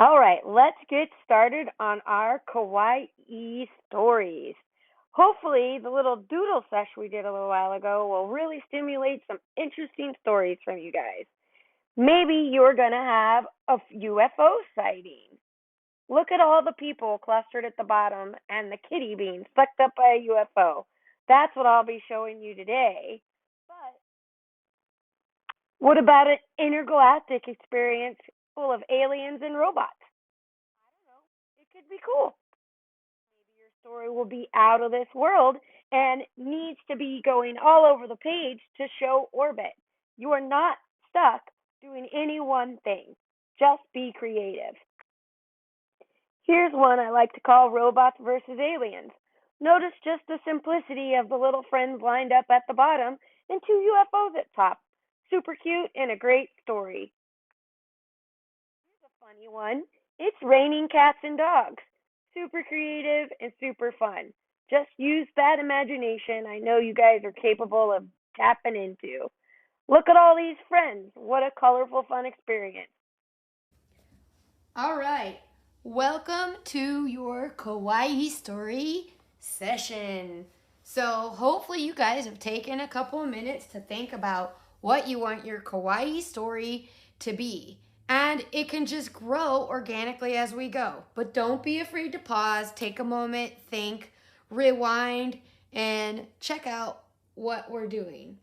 All right, let's get started on our Kawaii stories. Hopefully, the little doodle session we did a little while ago will really stimulate some interesting stories from you guys. Maybe you're going to have a UFO sighting. Look at all the people clustered at the bottom and the kitty being sucked up by a UFO. That's what I'll be showing you today. But what about an intergalactic experience full of aliens and robots? I don't know. It could be cool. Maybe your story will be out of this world and needs to be going all over the page to show orbit. You are not stuck doing any one thing. Just be creative. Here's one I like to call Robots versus Aliens. Notice just the simplicity of the little friends lined up at the bottom and two UFOs at top. Super cute and a great story. Here's a funny one. It's raining cats and dogs. Super creative and super fun. Just use that imagination I know you guys are capable of tapping into. Look at all these friends. What a colorful, fun experience. All right. Welcome to your Kawaii story session. So, hopefully, you guys have taken a couple of minutes to think about what you want your Kawaii story to be. And it can just grow organically as we go. But don't be afraid to pause, take a moment, think, rewind, and check out what we're doing.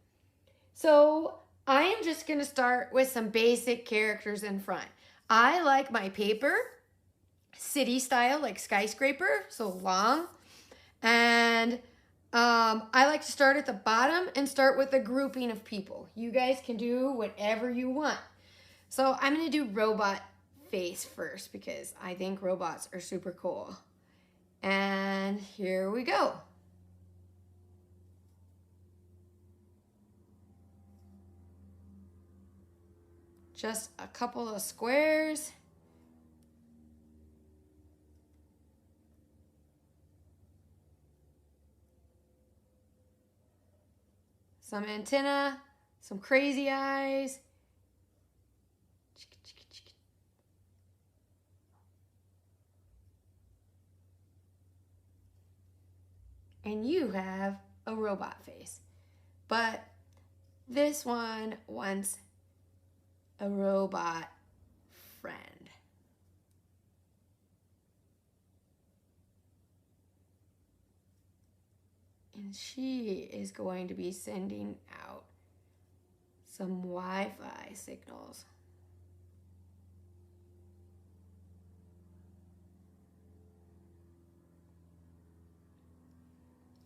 So, I am just going to start with some basic characters in front. I like my paper city style, like skyscraper, so long. And I like to start at the bottom and start with a grouping of people. You guys can do whatever you want. So I'm going to do robot face first because I think robots are super cool. And here we go. Just a couple of squares. Some antenna, some crazy eyes. And you have a robot face. But this one wants a robot friend. And she is going to be sending out some Wi-Fi signals.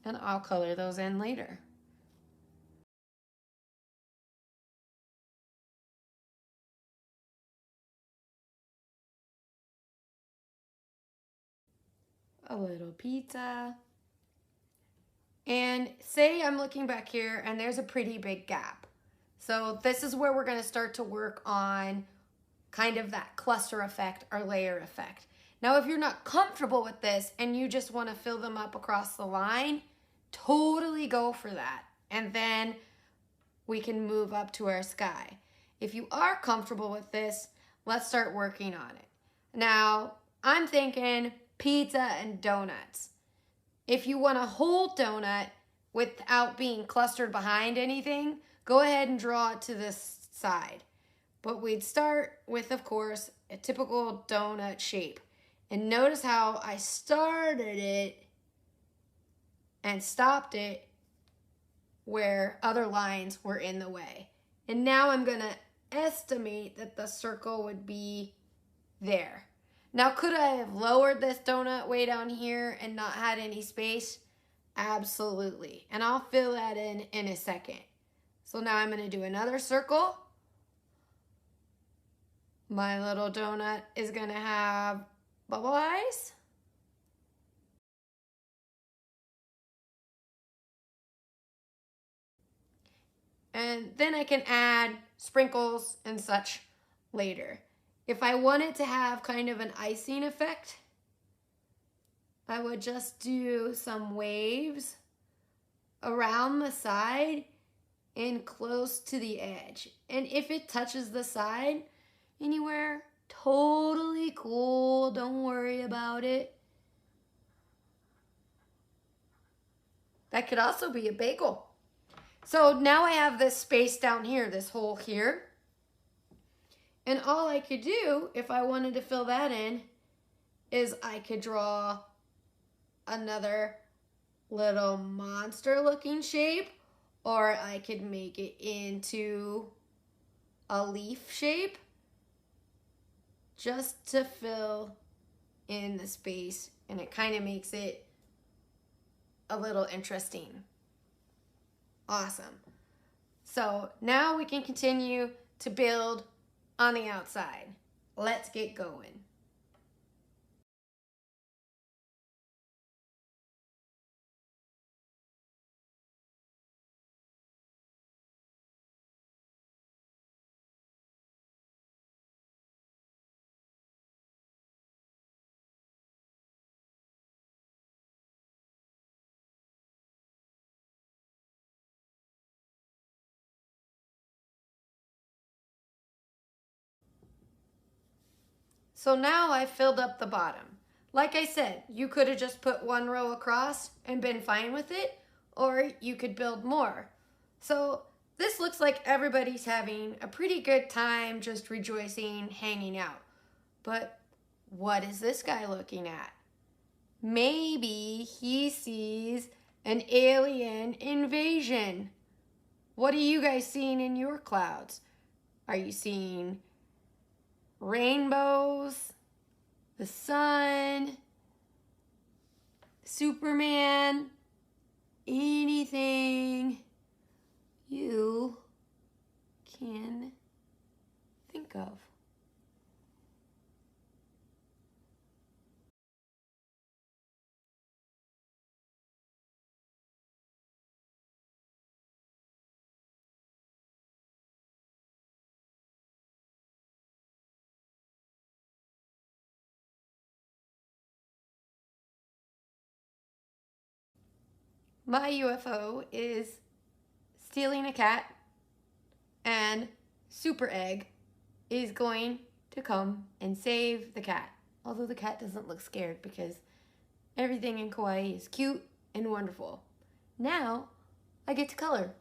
And I'll color those in later. A little pizza. And say I'm looking back here and there's a pretty big gap. So this is where we're going to start to work on kind of that cluster effect or layer effect. Now, if you're not comfortable with this and you just want to fill them up across the line, totally go for that. And then we can move up to our sky. If you are comfortable with this, let's start working on it. Now, I'm thinking pizza and donuts. If you want a whole donut without being clustered behind anything, go ahead and draw it to this side. But we'd start with, of course, a typical donut shape. And notice how I started it and stopped it where other lines were in the way. And now I'm going to estimate that the circle would be there. Now, could I have lowered this donut way down here and not had any space? Absolutely. And I'll fill that in a second. So now I'm going to do another circle. My little donut is going to have bubble eyes. And then I can add sprinkles and such later. If I wanted to have kind of an icing effect, I would just do some waves around the side and close to the edge. And if it touches the side anywhere, totally be cool. Don't worry about it. That could also be a bagel. So now I have this space down here, this hole here. And all I could do, if I wanted to fill that in, is I could draw another little monster looking shape, or I could make it into a leaf shape just to fill in the space, and it kind of makes it a little interesting. Awesome. So now we can continue to build on the outside. Let's get going. So now I've filled up the bottom. Like I said, you could have just put one row across and been fine with it, or you could build more. So this looks like everybody's having a pretty good time, just rejoicing, hanging out. But what is this guy looking at? Maybe he sees an alien invasion. What are you guys seeing in your clouds? Are you seeing rainbows, the sun, Superman, anything you can think of? My UFO is stealing a cat, and Super Egg is going to come and save the cat. Although the cat doesn't look scared because everything in Kawaii is cute and wonderful. Now I get to color.